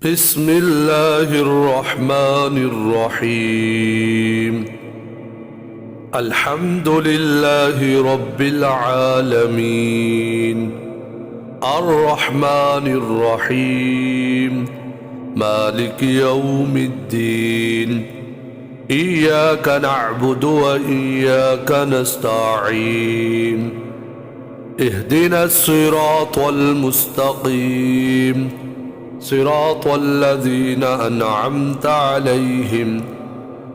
بسم الله الرحمن الرحيم. الحمد لله رب العالمين، الرحمن الرحيم، مالك يوم الدين. إياك نعبد وإياك نستعين، اهدنا الصراط المستقيم، صراط الذين أنعمت عليهم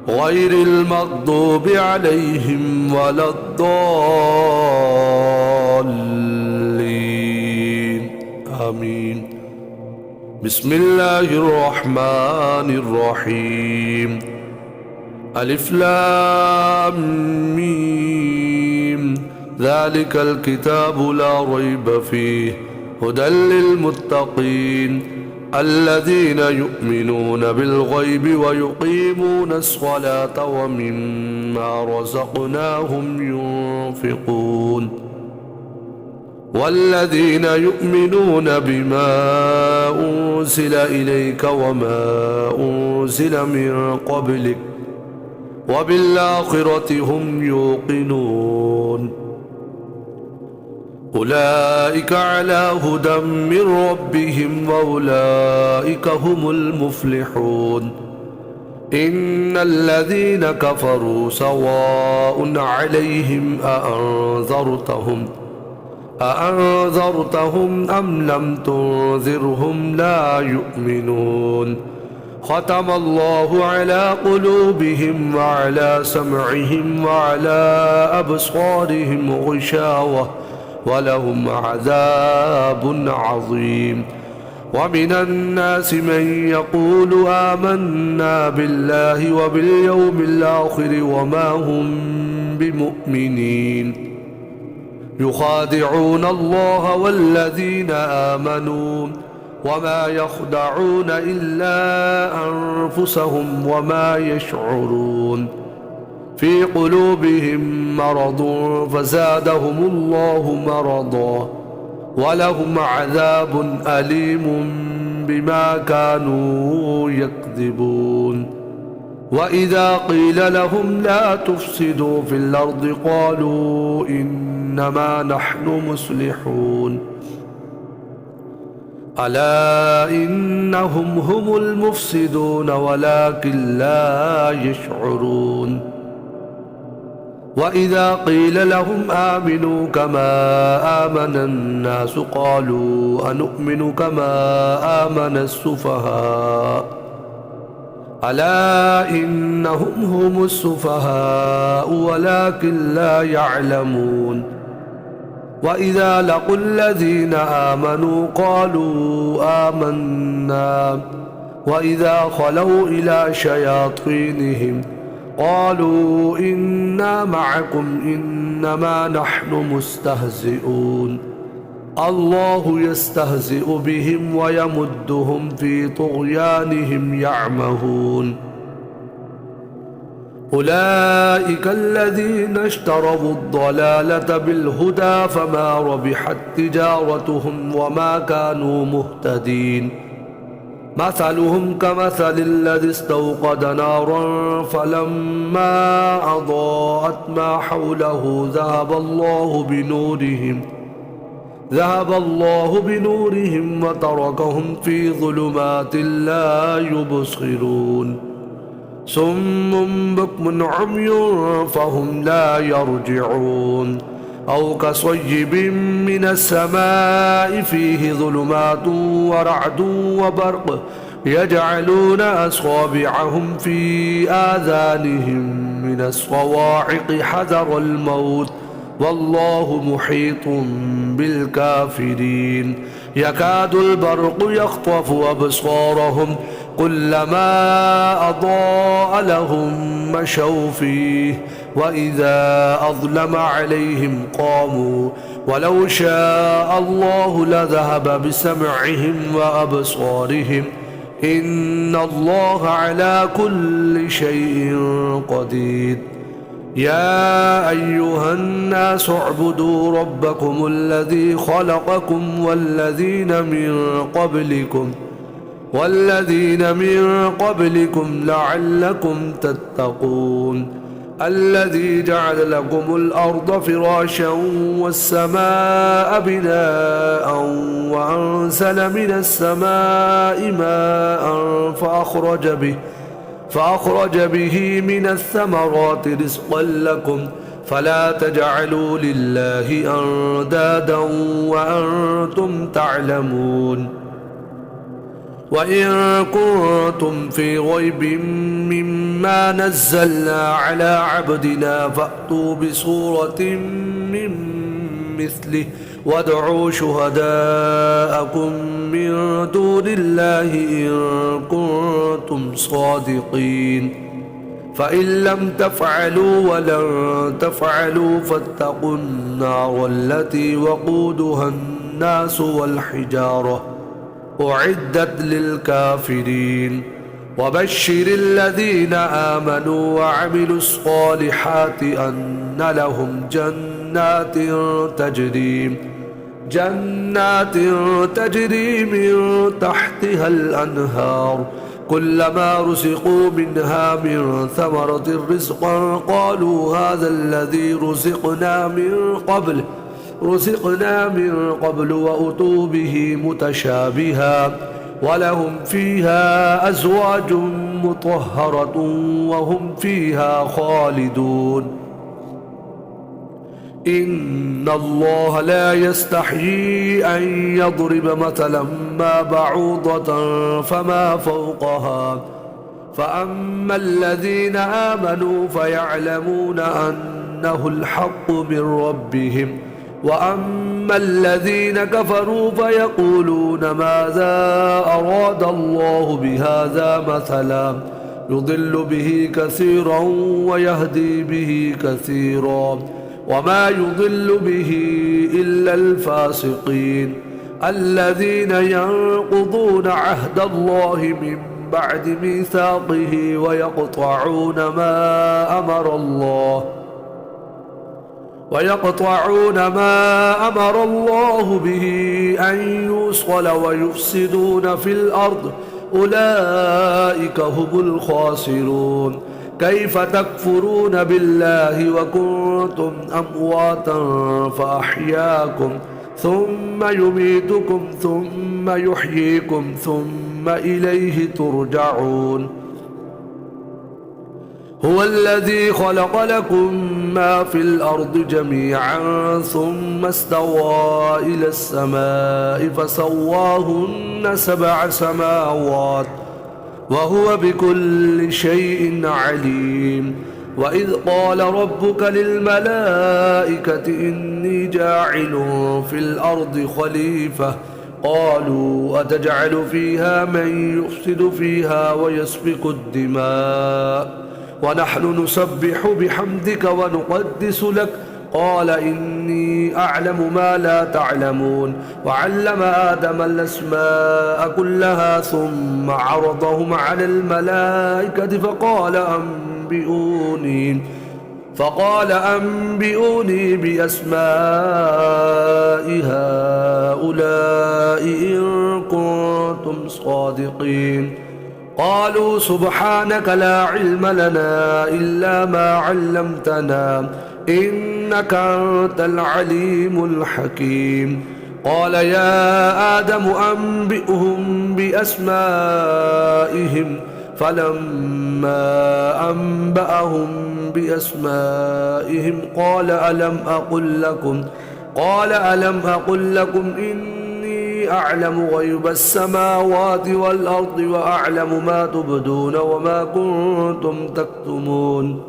غير المغضوب عليهم ولا الضالين، آمين. بسم الله الرحمن الرحيم. ألف لام ميم، ذلك الكتاب لا ريب فيه هدى للمتقين الذين يؤمنون بالغيب ويقيمون الصلاة ومما رزقناهم ينفقون والذين يؤمنون بما أنزل إليك وما أنزل من قبلك وبالآخرة هم يوقنون. أولئك على هدى من ربهم وأولئك هم المفلحون. إن الذين كفروا سواء عليهم أأنذرتهم أم لم تنذرهم لا يؤمنون. ختم الله على قلوبهم وعلى سمعهم وعلى أبصارهم غشاوة ولهم عذاب عظيم. ومن الناس من يقول آمنا بالله وباليوم الآخر وما هم بمؤمنين، يخادعون الله والذين آمنوا وما يخدعون إلا أنفسهم وما يشعرون. في قلوبهم مرض فزادهم الله مرضا ولهم عذاب أليم بما كانوا يكذبون. وإذا قيل لهم لا تفسدوا في الأرض قالوا إنما نحن مصلحون. ألا إنهم هم المفسدون ولكن لا يشعرون. وإذا قيل لهم آمنوا كما آمن الناس قالوا أنؤمن كما آمن السفهاء. ألا إنهم هم السفهاء ولكن لا يعلمون. وإذا لقوا الذين آمنوا قالوا آمنا وإذا خلوا إلى شياطينهم قالوا إنا معكم إنما نحن مستهزئون. الله يستهزئ بهم ويمدهم في طغيانهم يعمهون. أولئك الذين اشتروا الضلالة بالهدى فما ربحت تجارتهم وما كانوا مهتدين. مثلهم كمثل الذي استوقد نارا فلما أضاءت ما حوله ذهب الله بنورهم وتركهم في ظلمات لا يبصرون. صم بكم عمي فهم لا يرجعون. أو كصيب من السماء فيه ظلمات ورعد وبرق يجعلون أصابعهم في آذانهم من الصواعق حذر الموت والله محيط بالكافرين. يكاد البرق يخطف أبصارهم كلما أضاء لهم مشوا فيه وإذا أظلم عليهم قاموا ولو شاء الله لذهب بسمعهم وأبصارهم إن الله على كل شيء قدير. يا أيها الناس اعبدوا ربكم الذي خلقكم والذين من قبلكم والذين من قبلكم لعلكم تتقون الذي جعل لكم الأرض فراشا والسماء بناء وأنزل من السماء ماء فأخرج به من الثمرات رزقا لكم فلا تجعلوا لله أندادا وأنتم تعلمون وإن كنتم في ريب مما نزلنا على عبدنا فأتوا بسورة من مثله وادعوا شهداءكم من دون الله إن كنتم صادقين فإن لم تفعلوا ولن تفعلوا فاتقوا النار التي وقودها الناس والحجارة أعدت للكافرين وبشر الذين آمنوا وعملوا الصالحات أن لهم جنات تجري من تحتها الأنهار كلما رزقوا منها من ثمرة رزقا قالوا هذا الذي رزقنا من قبل وأتوا به متشابها ولهم فيها أزواج مطهرة وهم فيها خالدون إن الله لا يستحيي أن يضرب مثلا ما بعوضة فما فوقها فأما الذين آمنوا فيعلمون أنه الحق من ربهم وأما الذين كفروا فيقولون ماذا أراد الله بهذا مثلا يضل به كثيرا ويهدي به كثيرا وما يضل به إلا الفاسقين الذين ينقضون عهد الله من بعد ميثاقه ويقطعون ما أمر الله به أن يوصل ويفسدون في الأرض أولئك هم الخاسرون كيف تكفرون بالله وكنتم أمواتا فأحياكم ثم يميتكم ثم يحييكم ثم إليه ترجعون هو الذي خلق لكم ما في الأرض جميعا ثم استوى إلى السماء فسواهن 7 سماوات وهو بكل شيء عليم وإذ قال ربك للملائكة إني جاعل في الأرض خليفة قالوا أتجعل فيها من يفسد فيها ويسفك الدماء ونحن نسبح بحمدك ونقدس لك قال إني أعلم ما لا تعلمون وعلم آدم الأسماء كلها ثم عرضهم على الملائكة فقال أنبئوني بأسماء هؤلاء إن كنتم صادقين قالوا سبحانك لا علم لنا إلا ما علمتنا إنك أنت العليم الحكيم قال يا آدم أنبئهم بأسمائهم فلما أنبأهم بأسمائهم قال ألم أقل لكم إني أعلم غيب السماوات والأرض وأعلم ما تبدون وما كنتم تكتمون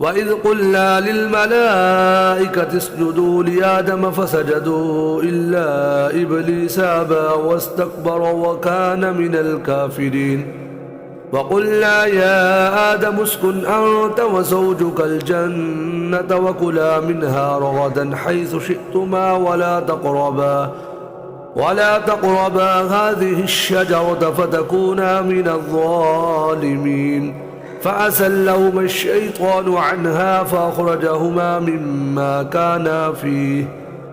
وإذ قلنا للملائكة اسجدوا لآدم فسجدوا إلا إبليس أبى واستكبر وكان من الكافرين وقلنا يا آدم اسكن أنت وزوجك الجنة وكلا منها رغدا حيث شئتما ولا تقربا هذه الشجرة فتكونا من الظالمين فأزلهما الشيطان عنها فأخرجهما مما كانا فيه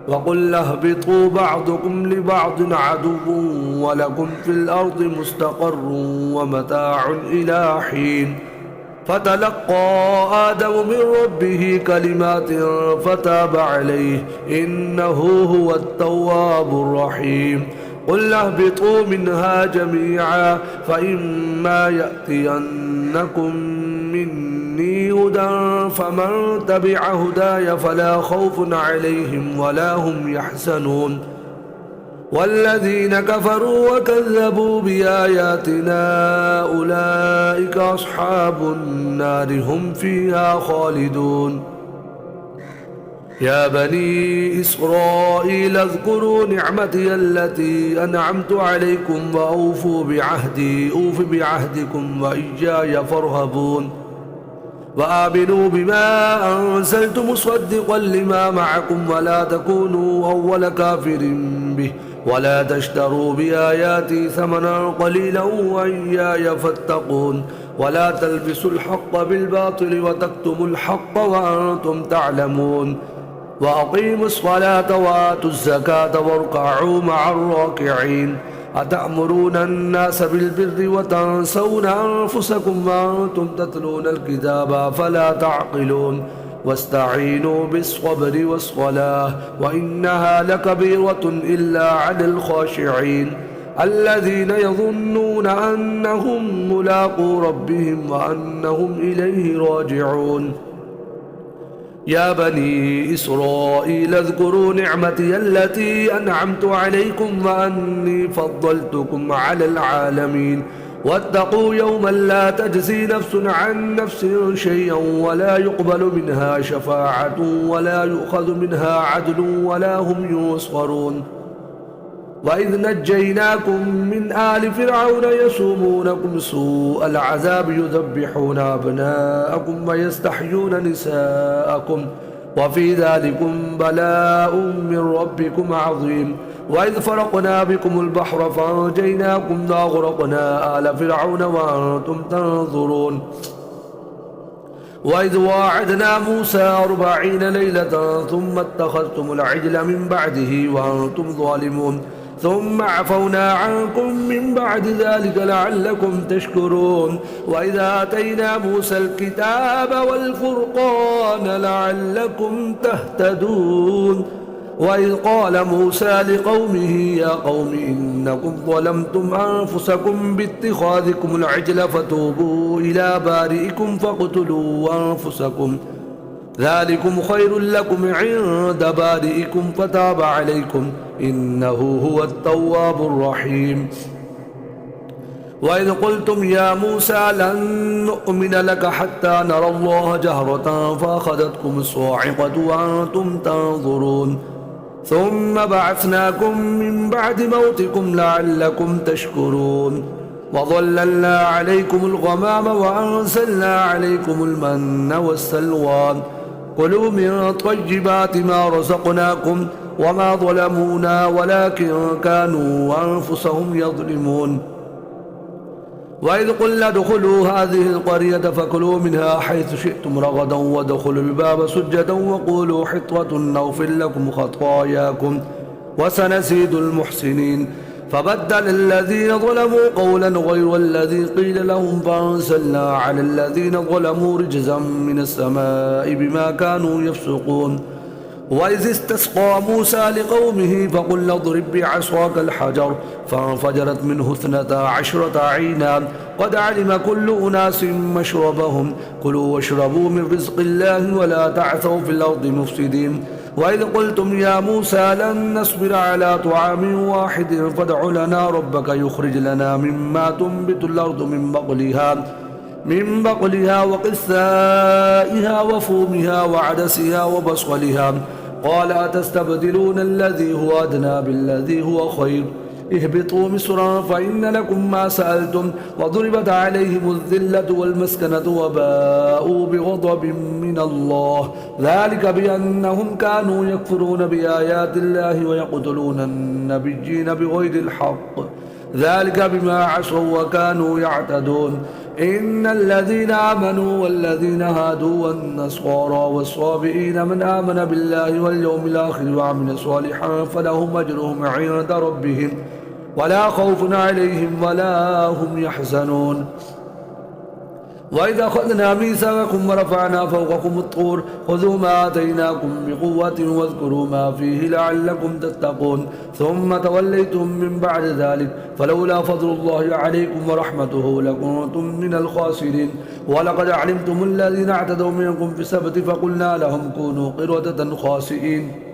وقل اهبطوا بعضكم لبعض عدو ولكم في الأرض مستقر ومتاع إلى حين فتلقى آدم من ربه كلمات فتاب عليه إنه هو التواب الرحيم قل اهبطوا منها جميعا فإما يأتينكم مني هدى فمن تبع هداي فلا خوف عليهم ولا هم يحزنون والذين كفروا وكذبوا بآياتنا أولئك أصحاب النار هم فيها خالدون يا بني إسرائيل اذكروا نعمتي التي أنعمت عليكم وأوفوا بعهدي أوف بعهدكم وإياي فارهبون وآمنوا بما أنزلت مصدقا لما معكم ولا تكونوا أول كافر به ولا تشتروا بآياتي ثمنا قليلا وإياي فاتقون ولا تلبسوا الحق بالباطل وتكتموا الحق وأنتم تعلمون وأقيموا الصلاة وآتوا الزكاة واركعوا مع الراكعين أتأمرون الناس بالبر وتنسون أنفسكم وأنتم تتلون الكتاب فلا تعقلون واستعينوا بالصبر والصلاة وإنها لكبيرة إلا على الخاشعين الذين يظنون أنهم ملاقو ربهم وأنهم إليه راجعون يا بني إسرائيل اذكروا نعمتي التي أنعمت عليكم وأني فضلتكم على العالمين واتقوا يوما لا تجزي نفس عن نفس شيئا ولا يقبل منها شفاعة ولا يؤخذ منها عدل ولا هم ينصرون وإذ نجيناكم من آل فرعون يسومونكم سوء العذاب يذبحون أبناءكم ويستحيون نساءكم وفي ذلكم بلاء من ربكم عظيم وإذ فرقنا بكم البحر فأنجيناكم وأغرقنا آل فرعون وأنتم تنظرون وإذ واعدنا موسى 40 ليلة ثم اتخذتم العجل من بعده وأنتم ظالمون ثم عفونا عنكم من بعد ذلك لعلكم تشكرون وإذا آتينا موسى الكتاب والفرقان لعلكم تهتدون وإذ قال موسى لقومه يا قوم إنكم ظلمتم أنفسكم باتخاذكم العجل فتوبوا إلى بارئكم فاقتلوا أنفسكم ذلكم خير لكم عند بارئكم فتاب عليكم إنه هو التواب الرحيم وإذ قلتم يا موسى لن نؤمن لك حتى نرى الله جهرة فأخذتكم الصاعقة وأنتم تنظرون ثم بعثناكم من بعد موتكم لعلكم تشكرون وظللنا عليكم الغمام وأنزلنا عليكم المن والسلوى كلوا من طيبات ما رزقناكم وما ظلمونا ولكن كانوا أنفسهم يظلمون وإذ قلنا ادخلوا هذه القرية فكلوا منها حيث شئتم رغدا وادخلوا الباب سجدا وقولوا حطوة نغفر لكم خطاياكم وسنزيد المحسنين فبدل الذين ظلموا قولا غير الذي قيل لهم فأنزلنا على الذين ظلموا رجزا من السماء بما كانوا يفسقون وإذ استسقى موسى لقومه فقل اضرب بعصاك الحجر فانفجرت منه 12 عينا قد علم كل أناس مشربهم كلوا واشربوا من رزق الله ولا تعثوا في الأرض مفسدين وإذ قلتم يا موسى لن نصبر على طعام واحد فادع لنا ربك يخرج لنا مما تنبت الأرض من بقلها وقثائها وفومها وعدسها وبصلها قال أتستبدلون الذي هو أدنى بالذي هو خير اهبطوا مصرا فإن لكم ما سألتم وضربت عليهم الذلة والمسكنة وباءوا بغضب من الله ذلك بأنهم كانوا يكفرون بآيات الله ويقتلون النبيين بغير الحق ذلك بما عصوا وكانوا يعتدون إن الذين آمنوا والذين هادوا والنصارى والصابئين من آمن بالله واليوم الآخر وعمل صالحا فلهم أجرهم عند ربهم ولا خوف عليهم ولا هم يحزنون وإذا أخذنا ميثاقكم ورفعنا فوقكم الطور خذوا ما آتيناكم بقوة واذكروا ما فيه لعلكم تتقون ثم توليتم من بعد ذلك فلولا فضل الله عليكم ورحمته لكنتم من الخاسرين ولقد علمتم الذين اعتدوا منكم في السبت فقلنا لهم كونوا قردة خاسئين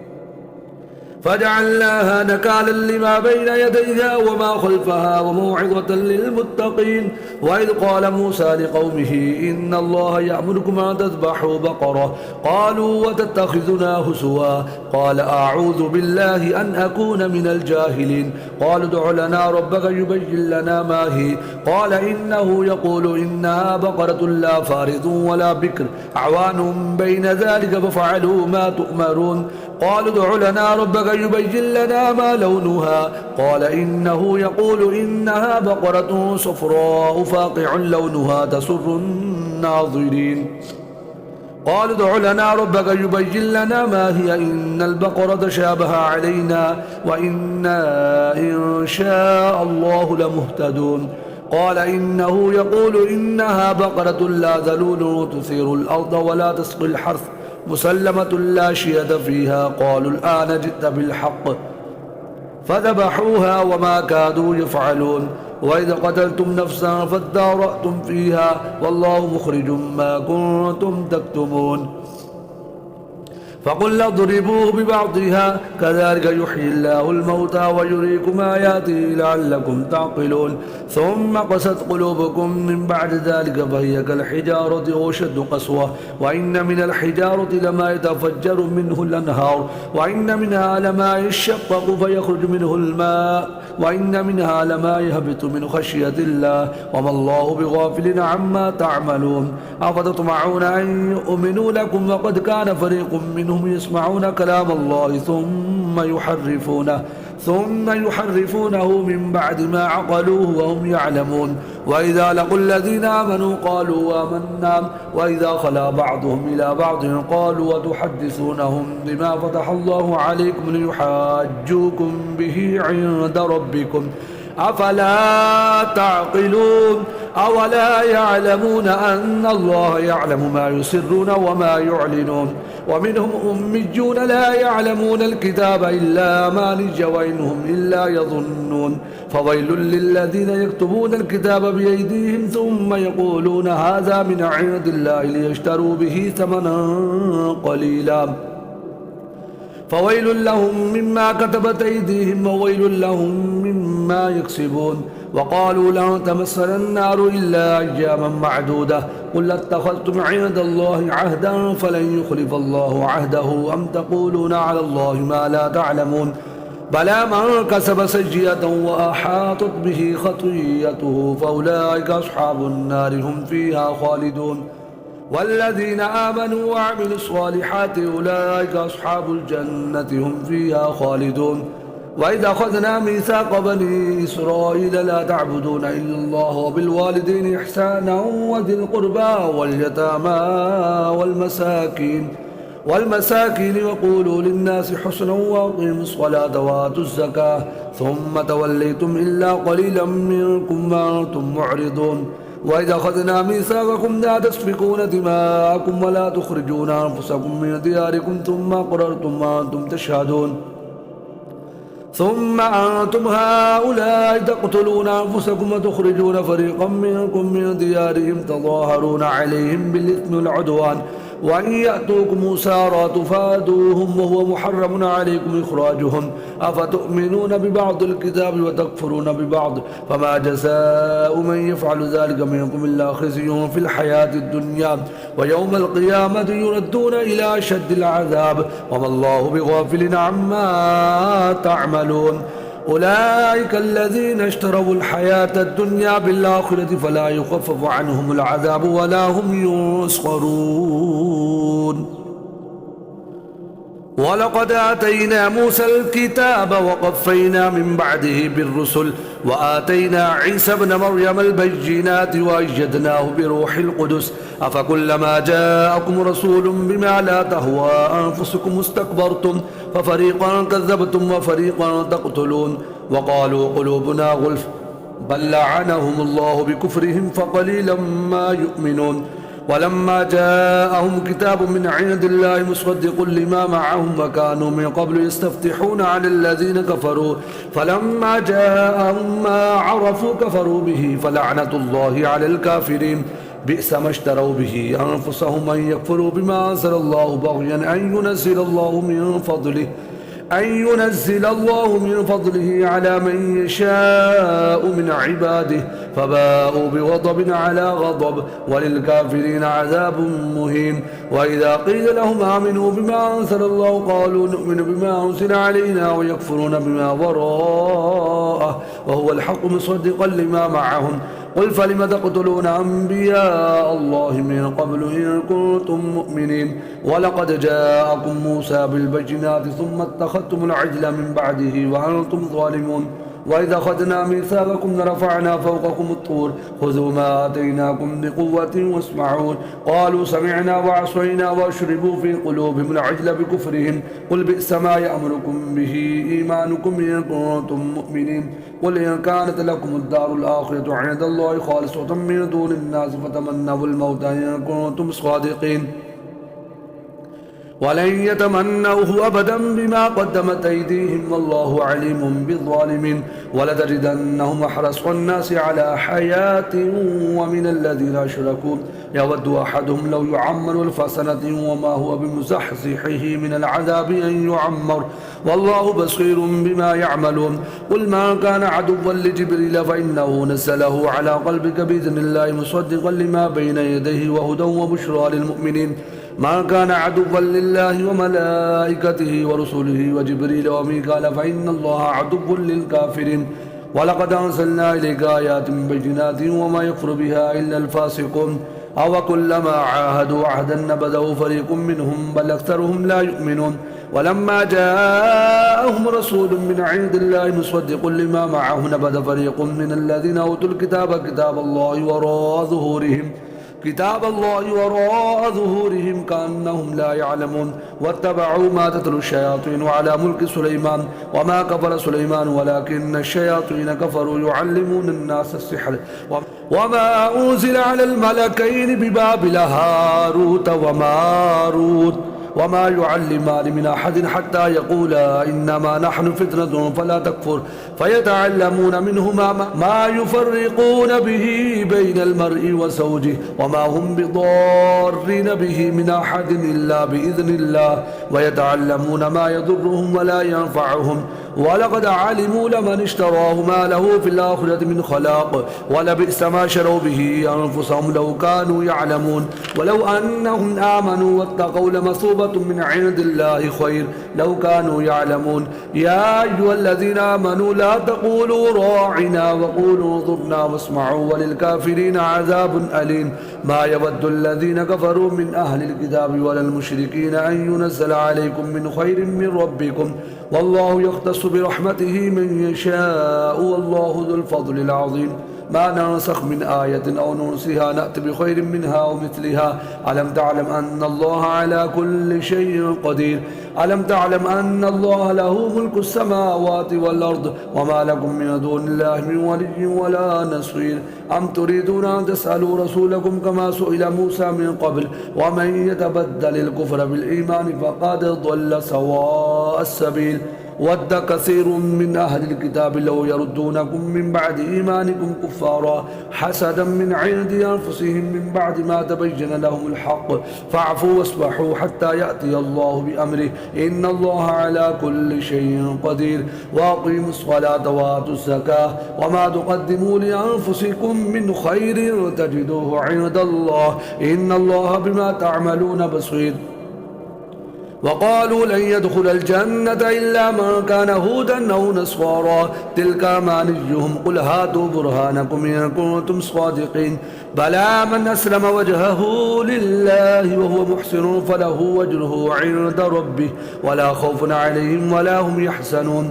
فجعلناها نكالا لما بين يديها وما خلفها وموعظة للمتقين وإذ قال موسى لقومه إن الله يأمركم أن تذبحوا بقرة قالوا وتتخذنا هزوا قال أعوذ بالله أن أكون من الجاهلين قالوا ادع لنا ربك يبين لنا ما هي قال إنه يقول إنها بقرة لا فارض ولا بكر عوان بين ذلك ففعلوا ما تؤمرون قالوا ادع لنا ربك يبين لنا ما لونها قال إنه يقول إنها بقرة صفراء فاقع لونها تسر الناظرين قالوا ادع لنا ربك يبين لنا ما هي إن البقرة تشابه علينا وإنا إن شاء الله لمهتدون قال إنه يقول إنها بقرة لا ذلول تثير الأرض ولا تسقي الحرث مسلمة لا شية فيها قالوا الآن جئت بالحق فذبحوها وما كادوا يفعلون وإذا قتلتم نفسا فادارأتم فيها والله مخرج ما كنتم تكتمون فقلنا اضربوه ببعضها كذلك يحيي الله الموتى ويريكم آياته لعلكم تعقلون ثم قست قلوبكم من بعد ذلك فهي كالحجارة أو أشد قسوة وإن من الحجارة لما يتفجر منه الأنهار وإن منها لما يشقق فيخرج منه الماء وإن منها لما يهبط من خشية الله وما الله بغافل عما تعملون أفتطمعون أن يؤمنوا لكم وقد كان فريق منهم يسمعون كلام الله ثم يحرفونه من بعد ما عقلوه وهم يعلمون وإذا لقوا الذين آمنوا قالوا آمنا وإذا خلا بعضهم إلى بعض قالوا وتحدثونهم بما فتح الله عليكم ليحاجوكم به عند ربكم أفلا تعقلون أولا يعلمون أن الله يعلم ما يسرون وما يعلنون ومنهم أميون لا يعلمون الكتاب إلا أماني وإنهم إلا يظنون فويل للذين يكتبون الكتاب بأيديهم ثم يقولون هذا من عند الله ليشتروا به ثمنا قليلا فويل لهم مما كتبت أيديهم وويل لهم مما يكسبون وقالوا لن تمسنا النار إلا أياما معدودة قل اتخذتم عند الله عهدا فلن يخلف الله عهده أم تقولون على الله ما لا تعلمون بلى من كسب سيئة وأحاطت به خطيئته فأولئك أصحاب النار هم فيها خالدون والذين آمنوا وعملوا الصالحات أولئك أصحاب الجنة هم فيها خالدون وإذا أخذنا ميثاق بني إسرائيل لا تعبدون إلا الله وبالوالدين إحسانا وذي القربى واليتامى والمساكين وقولوا للناس حسنا وأقيموا الصلاة وآتوا الزكاة ثم توليتم إلا قليلا منكم وأنتم معرضون وإذا أخذنا ميثاقكم لا تسفكون دماءكم ولا تخرجون أنفسكم من دياركم ثم أقررتم وأنتم تشهدون ثم أنتم هؤلاء تقتلون أنفسكم وتخرجون فريقا منكم من ديارهم تظاهرون عليهم بالإثم والعدوان وإن يأتوكم سارى تفادوهم وهو محرم عليكم إخراجهم أفتؤمنون ببعض الكتاب وتكفرون ببعض فما جزاء من يفعل ذلك منكم إلا خزي في الحياة الدنيا ويوم القيامة يردون إلى أشد العذاب وما الله بغافل عما تعملون أولئك الذين اشتروا الحياة الدنيا بالآخرة فلا يخفف عنهم العذاب ولا هم ينصرون ولقد آتينا موسى الكتاب وقفينا من بعده بالرسل وآتينا عيسى ابن مريم البينات وأيدناه بروح القدس أفكلما جاءكم رسول بما لا تهوى أنفسكم استكبرتم ففريقا كذبتم وفريقا تقتلون وقالوا قلوبنا غلف بل لعنهم الله بكفرهم فقليلا ما يؤمنون ولما جاءهم كتاب من عند الله مصدق لما معهم وكانوا من قبل يستفتحون على الذين كفروا فلما جاءهم ما عرفوا كفروا به فلعنة الله على الكافرين بئس ما اشتروا به أنفسهم أن يكفروا بما أنزل الله بغيا أن ينزل الله من فضله على من يشاء من عباده فباءوا بغضب على غضب وللكافرين عذاب مهين وإذا قيل لهم آمنوا بما أنزل الله قالوا نؤمن بما أنزل علينا ويكفرون بما وراءه وهو الحق مصدقا لما معهم قل فلم تقتلون أنبياء الله من قبل إن كنتم مؤمنين ولقد جاءكم موسى بالبينات ثم اتخذتم العجل من بعده وأنتم ظالمون وإذا أخذنا ميثاقكم لرفعنا فوقكم الطور خذوا ما آتيناكم بقوة واسمعوا قالوا سمعنا وعصينا وأشربوا في قلوبهم العجل بكفرهم قل بئس ما يأمركم به إيمانكم إن كنتم مؤمنين قل إن كانت لكم الدار الآخرة عند الله خالصة من دون الناس فتمنوا الموت إن كنتم صادقين ولن يتمنوه أبدا بما قدمت أيديهم والله عليم بالظالمين ولتجدنهم أحرص الناس على حياة ومن الذين أشركوا يود أحدهم لو يعمر ألف سنة وما هو بمزحزحه من العذاب أن يعمر والله بصير بما يعملون قل ما كان عدوا لجبريل فإنه نزله على قلبك بإذن الله مصدقا لما بين يديه وهدى وبشرى للمؤمنين ما كان عدوا لله وملائكته ورسله وجبريل وميكال فإن الله عدو للكافرين ولقد أنزلنا إليك آيات بينات وما يكفر بها إلا الفاسقون أو كلما عاهدوا عهدا نبذه فريق منهم بل أكثرهم لا يؤمنون ولما جاءهم رسول من عند الله مصدق لما معه نبذ فريق من الذين أوتوا الكتاب كتاب الله وراء ظهورهم كأنهم لا يعلمون واتبعوا ما تتلو الشياطين على ملك سليمان وما كفر سليمان ولكن الشياطين كفروا يعلمون الناس السحر وما أنزل على الملكين ببابل هاروت وماروت وما يعلمان من أحد حتى يقولا إنما نحن فتنة فلا تكفر فيتعلمون منهما ما يفرقون به بين المرء وزوجه وما هم بضارين به من أحد إلا بإذن الله ويتعلمون ما يضرهم ولا ينفعهم ولقد علموا لمن اشتراه ما له في الآخرة من خلاق ولبئس ما شروا به أنفسهم لو كانوا يعلمون ولو أنهم آمنوا واتقوا لمثوبة من عند الله خير لو كانوا يعلمون يا أيها الذين آمنوا لا تقولوا راعنا وقولوا انظرنا واسمعوا وللكافرين عذاب أليم ما يود الذين كفروا من أهل الكتاب ولا المشركين أن ينزل عليكم من خير من ربكم والله يختص برحمته من يشاء والله ذو الفضل العظيم ما ننسخ من آية أو ننسها نأت بخير منها أو مثلها ألم تعلم أن الله على كل شيء قدير ألم تعلم أن الله له ملك السماوات والأرض وما لكم من دون الله من ولي ولا نصير أم تريدون أن تسألوا رسولكم كما سئل موسى من قبل ومن يتبدل الكفر بالإيمان فقد ضل سواء السبيل ود كثير من أهل الكتاب لو يردونكم من بعد إيمانكم كفارا حسدا من عند أنفسهم من بعد ما تبين لهم الحق فاعفوا واصفحوا حتى يأتي الله بأمره إن الله على كل شيء قدير وأقيموا الصلاة وآتوا الزكاة وما تقدموا لأنفسكم من خير تجدوه عند الله إن الله بما تعملون بصير وقالوا لن يدخل الجنة إلا من كان هودا أو نصارى تلك أمانيهم قل هاتوا برهانكم إن كنتم صادقين بلى من أسلم وجهه لله وهو محسن فله وجره عند ربه ولا خوف عليهم ولا هم يحزنون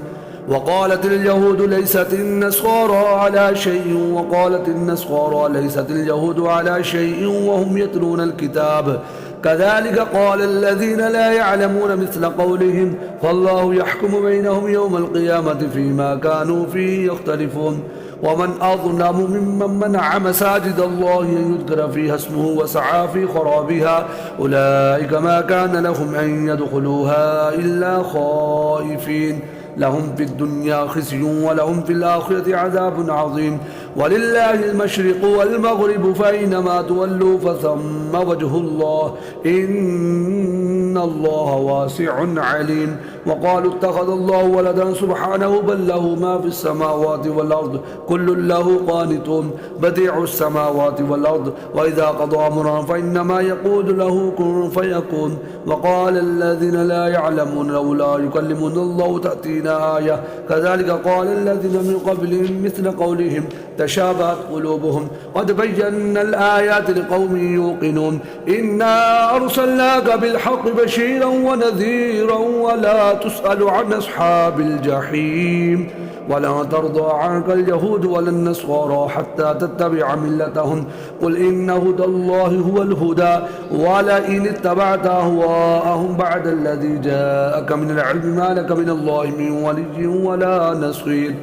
وقالت اليهود ليست النصارى على شيء وقالت النصارى ليست اليهود على شيء وهم يتلون الكتاب كذلك قال الذين لا يعلمون مثل قولهم فالله يحكم بينهم يوم القيامة فيما كانوا فيه يختلفون ومن أظلم ممن منع مساجد الله أن يذكر فيها اسمه وسعى في خرابها أولئك ما كان لهم أن يدخلوها إلا خائفين لهم في الدنيا خزي ولهم في الآخرة عذاب عظيم ولله المشرق والمغرب فأينما تولوا فثم وجه الله إن الله واسع عليم وقالوا اتخذ الله ولدا سبحانه بل له ما في السماوات والأرض كل له قانتون بديع السماوات والأرض وإذا قضى أمرا فإنما يقول له كن فيكون وقال الذين لا يعلمون لولا يكلمنا الله تأتينا آية كذلك قال الذين من قبلهم مثل قولهم تشابهت قلوبهم قد بينا الآيات لقوم يوقنون إنا أرسلناك بالحق بشيرا ونذيرا ولا تسأل عن أصحاب الجحيم ولا ترضى عنك اليهود ولا النصارى حتى تتبع ملتهم قل إن هدى الله هو الهدى ولئن اتبعت أهواءهم بعد الذي جاءك من العلم ما لك من الله من ولي ولا نصير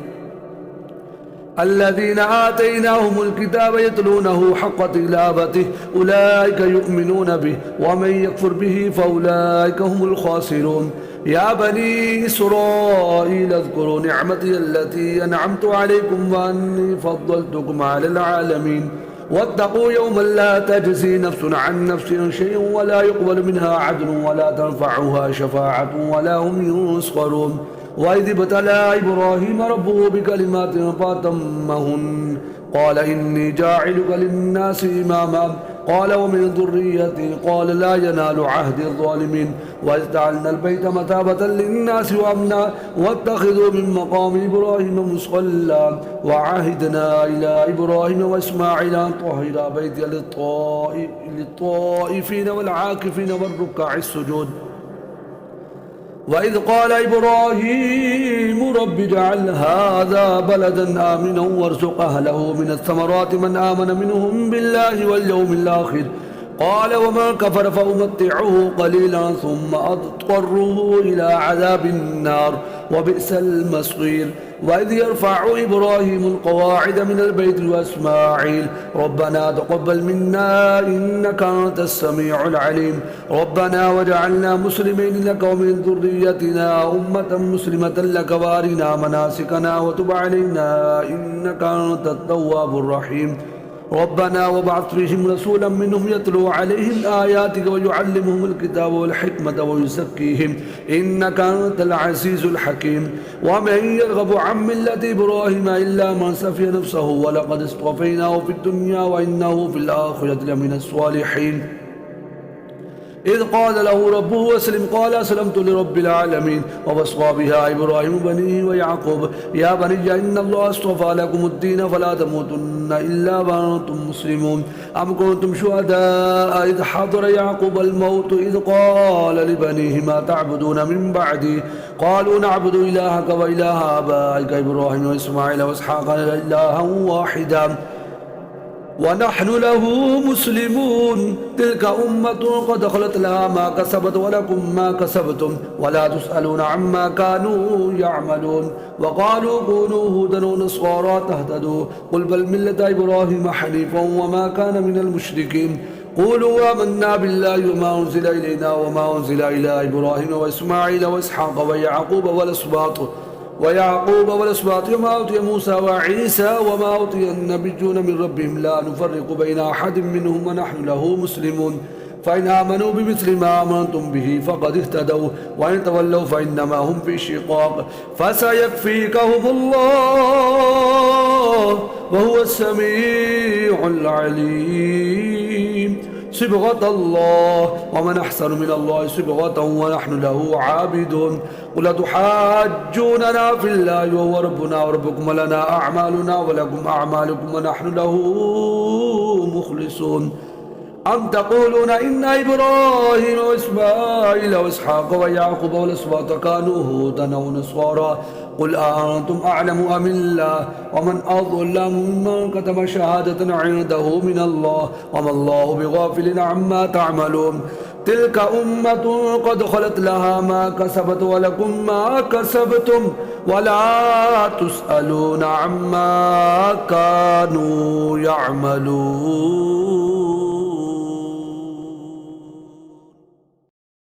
الذين آتيناهم الكتاب يتلونه حق تلاوته أولئك يؤمنون به ومن يكفر به فأولئك هم الخاسرون يا بني إسرائيل اذكروا نعمتي التي أنعمت عليكم وأني فضلتكم على العالمين واتقوا يوما لا تجزي نفس عن نفس شيئا ولا يقبل منها عدل ولا تنفعها شفاعة ولا هم ينصرون وإذ ابتلى إبراهيم ربه بكلمات فأتمهن قال إني جاعلك للناس إماما قال ومن ذريتي قال لا ينال عهد الظالمين وإذ جعلنا البيت مثابة للناس وأمنا واتخذوا من مقام إبراهيم مصلى وعهدنا إلى إبراهيم وإسماعيل أن طهر بيتي للطائفين والعاكفين والركع السجود وإذ قال إبراهيم رب اجعل هذا بلدا آمنا وارزق أهله من الثمرات من آمن منهم بالله واليوم الآخر قال ومن كفر فأمتعه قليلا ثم أضطره إلى عذاب النار وبئس المصير وإذ يرفع إبراهيم القواعد من البيت وإسماعيل ربنا تقبل منا إنك أنت السميع العليم ربنا وجعلنا مسلمين لك ومن ذريتنا أمة مسلمة لك وارنا مناسكنا وتب علينا إنك أنت التواب الرحيم ربنا وابعث فيهم رسولا منهم يتلو عليهم آياتك ويعلمهم الكتاب والحكمة ويزكيهم إنك أنت العزيز الحكيم ومن يرغب عن ملة إبراهيم إلا من سفي نفسه ولقد اصطفيناه في الدنيا وإنه في الآخرة لمن الصالحين إذ قال له ربه أسلم قال أسلمت لرب العالمين ووصى بها إبراهيم بنيه ويعقوب يا بني إن الله اصطفى لكم الدين فلا تموتن إلا وأنتم مسلمون أم كنتم شهداء إذ حضر يعقوب الموت إذ قال لبنيه ما تعبدون من بعدي قالوا نعبد إلهك وإله آبائك إبراهيم وإسماعيل وإسحاق إلها واحدا ونحن له مسلمون تلك أمة قد خلت لها ما كسبت ولكم ما كسبتم ولا تسألون عما كانوا يعملون وقالوا كونوا هودا ونصارى تهتدوا قل بل ملة إبراهيم حنيفا وما كان من المشركين قولوا آمنا بالله وما أنزل إلينا وما أنزل إلى إبراهيم وإسماعيل وإسحاق ويعقوب والأسباط وما أوتي موسى وعيسى وما أوتي النبيون من ربهم لا نفرق بين أحد منهم ونحن له مسلمون فإن آمنوا بمثل ما آمنتم به فقد اهتدوا وإن تولوا فإنما هم في شقاق فسيكفيكهم الله وهو السميع العليم صبغة الله ومن أحسن من الله صبغة ونحن له عابدون قل تحاجوننا في الله وهو ربنا وربكم ولنا أعمالنا ولكم أعمالكم ونحن له مخلصون أم تقولون إن إبراهيم وإسماعيل وإسحاق ويعقوب والأسباط كانوا هودا أو نصارى قل أأنتم أعلم أم الله ومن أظلم ممن كتم شهادة عنده من الله وما الله بغافل عما تعملون تلك أمة قد خلت لها ما كسبت ولكم ما كسبتم ولا تسألون عما كانوا يعملون